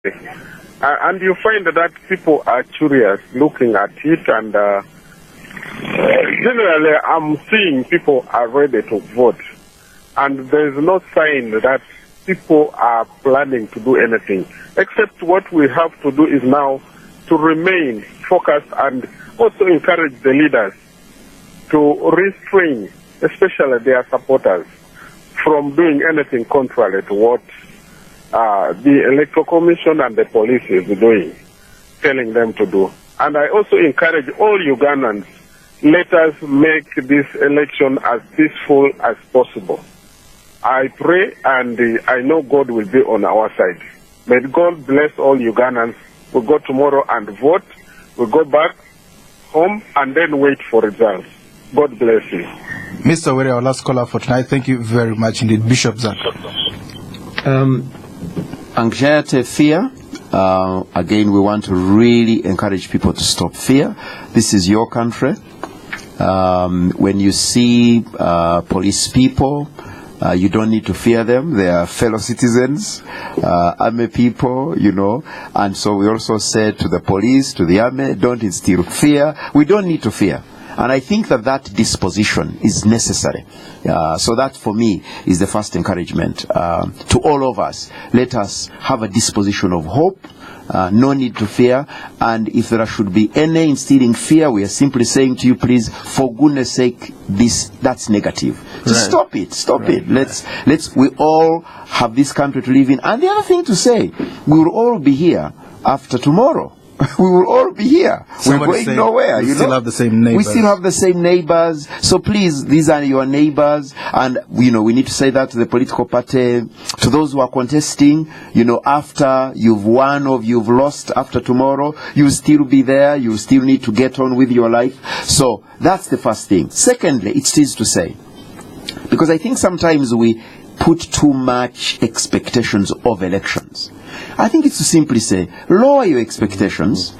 And you find that people are curious looking at it, and generally I'm seeing people are ready to vote. And there's no sign that people are planning to do anything, except what we have to do is now to remain focused and also encourage the leaders to restrain, especially their supporters, from doing anything contrary to what the Electoral Commission and the police is doing, telling them to do. And I also encourage all Ugandans, let us make this election as peaceful as possible. I pray and I know God will be on our side. May God bless all Ugandans. We'll go tomorrow and vote. We'll go back home and then wait for results. God bless you. Mr. Were, our last caller for tonight. Thank you very much indeed. Bishop Zak. Anxiety, fear. Again, we want to really encourage people to stop fear. This is your country. When you see police people, you don't need to fear them. They are fellow citizens, army people, you know. And so we also said to the police, to the army, don't instill fear. We don't need to fear. And I think that that disposition is necessary. So that, for me, is the first encouragement to all of us. Let us have a disposition of hope. No need to fear. And if there should be any instilling fear, we are simply saying to you, please, for goodness sake, that's negative. So stop it. We all have this country to live in. And the other thing to say, we will all be here after tomorrow. We will all be here. Somebody We're going nowhere. We still have the same neighbors. We still have the same neighbors. So please, these are your neighbors. And, you know, we need to say that to the political party, to those who are contesting, you know, after you've won or you've lost after tomorrow, you'll still be there. You still need to get on with your life. So that's the first thing. Secondly, it is to say, because I think sometimes we put too much expectations of elections. I think it's to simply say, lower your expectations.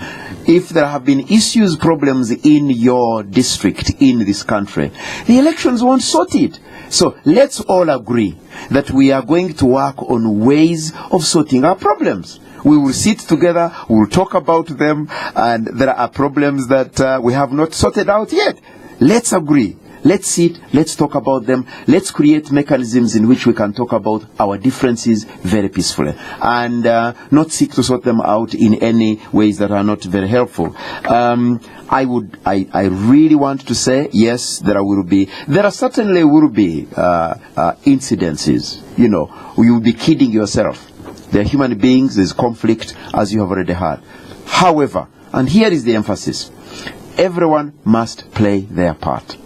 If there have been issues, problems in your district, in this country, the elections won't sort it. So let's all agree that we are going to work on ways of sorting our problems. We will sit together, we will talk about them, and there are problems that we have not sorted out yet. Let's agree. Let's sit, let's talk about them, let's create mechanisms in which we can talk about our differences very peacefully, and not seek to sort them out in any ways that are not very helpful. I really want to say, yes, there certainly will be incidences. You know, you will be kidding yourself. They're human beings, there's conflict, as you have already heard. However, and here is the emphasis, everyone must play their part.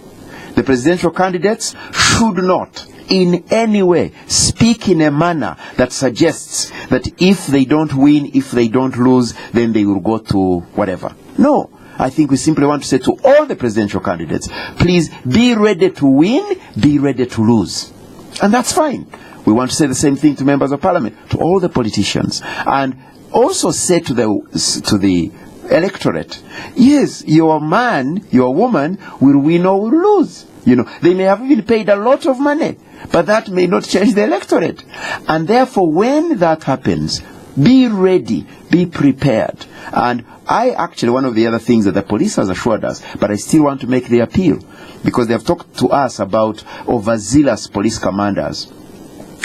The presidential candidates should not in any way speak in a manner that suggests that if they don't win, if they don't lose, then they will go to whatever. No. I think we simply want to say to all the presidential candidates, please be ready to win, be ready to lose. And that's fine. We want to say the same thing to members of parliament, to all the politicians. And also say to the electorate, yes, your man, your woman will win or will lose. You know, they may have even paid a lot of money, but that may not change the electorate. And therefore, when that happens, be ready, be prepared. And one of the other things that the police has assured us, but I still want to make the appeal, because they have talked to us about overzealous police commanders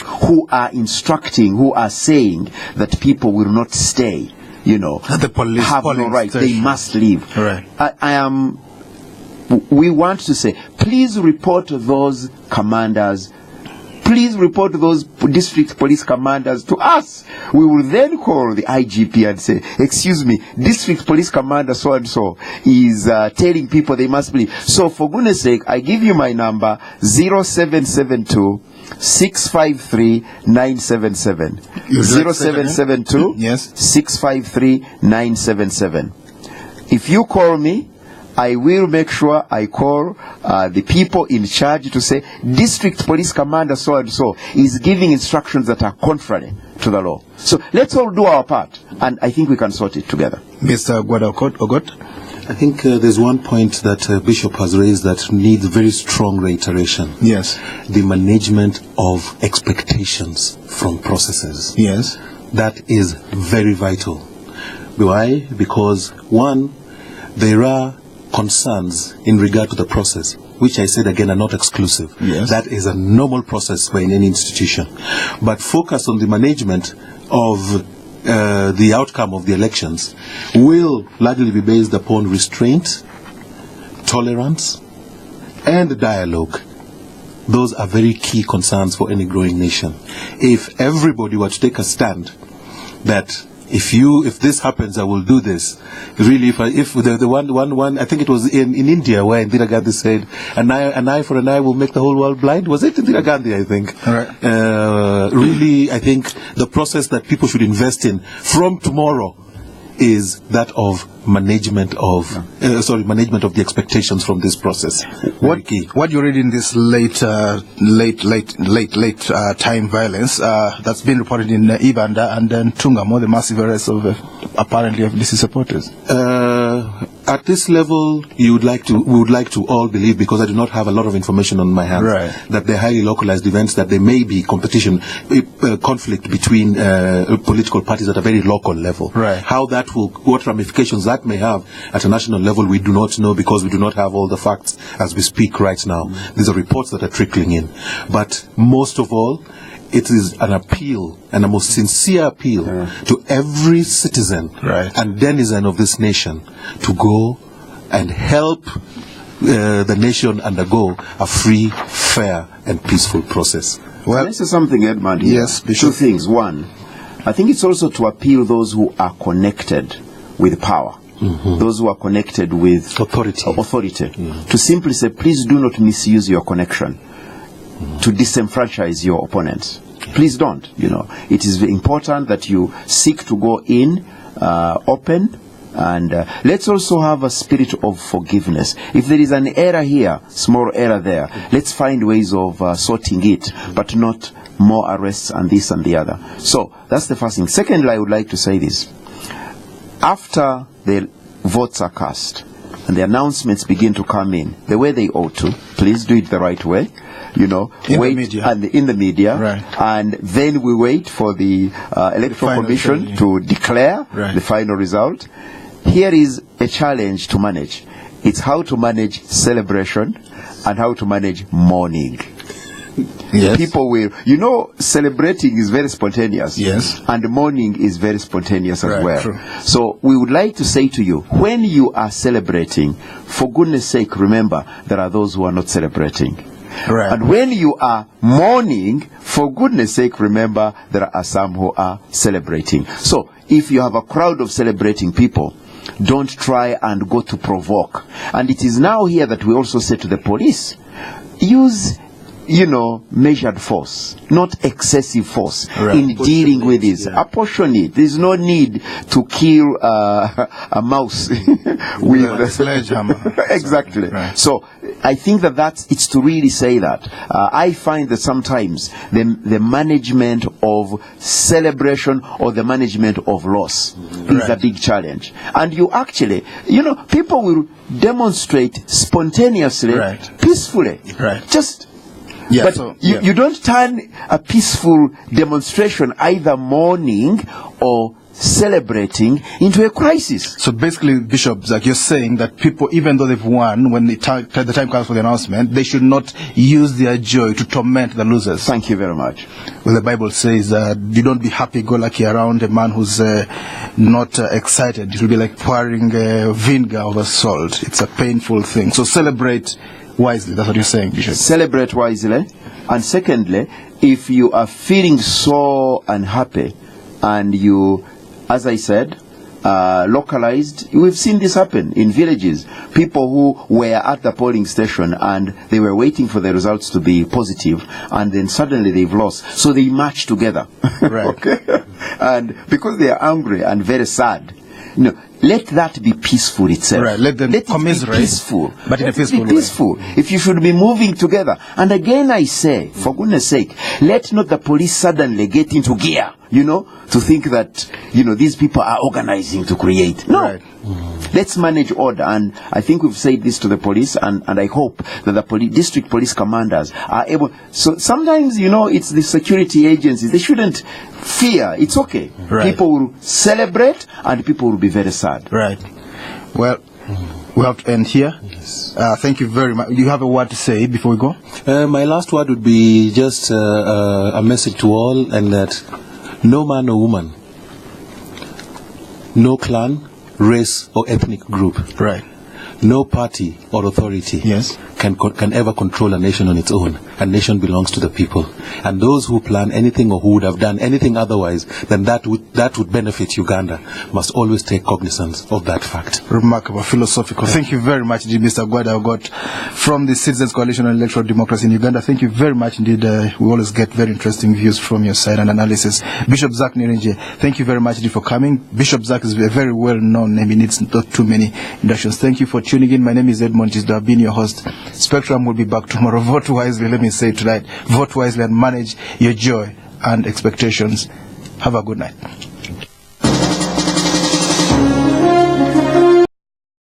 who are instructing, who are saying that people will not stay. You know, the police have no right. Station. They must leave. Right. We want to say, please report those commanders. Please report those district police commanders to us. We will then call the IGP and say, excuse me, district police commander so-and-so is telling people they must leave. So for goodness sake, I give you my number, 0772 653 977. 0772 yes 653 977. If you call me, I will make sure I call the people in charge to say district police commander so and so is giving instructions that are contrary to the law. So let's all do our part, and I think we can sort it together. Mr. Gwada Ogot. I think there's one point that Bishop has raised that needs very strong reiteration. Yes. The management of expectations from processes. Yes. that is very vital. Why? Because, one, there are concerns in regard to the process, which I said again are not exclusive. Yes. That is a normal process by any institution. But focus on the management of the outcome of the elections will largely be based upon restraint, tolerance, and dialogue. Those are very key concerns for any growing nation. If everybody were to take a stand that if this happens, I will do this. Really, if the one, I think it was in India where Indira Gandhi said, an eye for an eye will make the whole world blind. Was it Indira Gandhi, I think? All right. Really, I think the process that people should invest in from tomorrow is that of management of the expectations from this process. What you read in this late time violence that's been reported in Uganda and then Tungamo, the massive arrest of apparently FDC supporters. At this level, we would like to all believe, because I do not have a lot of information on my hands, right, that they're highly localized events, that there may be conflict between political parties at a very local level. Right. What ramifications that may have at a national level, we do not know, because we do not have all the facts as we speak right now. These are reports that are trickling in. But most of all, it is an appeal, and a most sincere appeal to every citizen and denizen of this nation to go and help the nation undergo a free, fair, and peaceful process. Well, this is something, Edmond. Yes, Two things. One, I think it's also to appeal those who are connected with power. Those who are connected with authority. To simply say, please do not misuse your connection to disenfranchise your opponents. Please don't. It is important that you seek to go in open, and let's also have a spirit of forgiveness. If there is an error here, small error there, let's find ways of sorting it, but not more arrests and this and the other. So that's the first thing. Secondly, I would like to say this. After the votes are cast and the announcements begin to come in the way they ought to, please do it the right way. In the media, right, and then we wait for the Electoral Commission to declare the final result. Here is a challenge to manage. It's how to manage celebration and how to manage mourning. Yes. People will, celebrating is very spontaneous. Yes. And mourning is very spontaneous as well. True. So we would like to say to you, when you are celebrating, for goodness sake, remember there are those who are not celebrating. Right. And when you are mourning, for goodness sake, remember there are some who are celebrating. So if you have a crowd of celebrating people, don't try and go to provoke. And it is now here that we also say to the police, use measured force, not excessive force in dealing with this. Apportion it. There's no need to kill a mouse with a sledgehammer. Exactly. Right. So I think it's to really say that. I find that sometimes the management of celebration or the management of loss is a big challenge. And you actually, people will demonstrate spontaneously, peacefully. Right. But you don't turn a peaceful demonstration, either mourning or celebrating, into a crisis. So basically, Bishop, like you're saying that people, even though they've won, when the time comes for the announcement, they should not use their joy to torment the losers. Thank you very much. Well, the Bible says you don't be happy-go-lucky around a man who's not excited. It will be like pouring vinegar over salt. It's a painful thing. So celebrate wisely. That's what you're saying, Bishop. Celebrate wisely. And secondly, if you are feeling so unhappy and you, as I said, localized, we've seen this happen in villages. People who were at the polling station and they were waiting for the results to be positive, and then suddenly they've lost. So they march together. Right. Okay? And because they are angry and very sad, let that be peaceful itself. Right. Let them commiserate. Be peaceful. But in a peaceful way. If you should be moving together. And again I say, for goodness sake, let not the police suddenly get into gear, to think that, these people are organizing to create. No. Right. let's manage order. And I think we've said this to the police, and I hope that the district police commanders are able. So sometimes, it's the security agencies. They shouldn't fear. It's okay. Right. People will celebrate, and people will be very sad. Right. Well, we have to end here. Yes. Thank you very much. You have a word to say before we go? My last word would be just a message to all, and that no man or woman, no clan, race or ethnic group, Right. no party or authority Yes. can ever control a nation on its own. A nation belongs to the people, and those who plan anything or who would have done anything otherwise than that would benefit Uganda must always take cognizance of that fact. Remarkable, philosophical. Thank you very much indeed, Mr. Gwada Ogot, from the Citizens Coalition on Electoral Democracy in Uganda. Thank you very much indeed. We always get very interesting views from your side and analysis. Bishop Zach Niringye, thank you very much indeed for coming. Bishop Zach is a very well-known name. He needs not too many inductions. Thank you for tuning in. My name is Edmond. I've been your host. Spectrum will be back tomorrow. Vote wisely. Let me say tonight, vote wisely and manage your joy and expectations. Have a good night.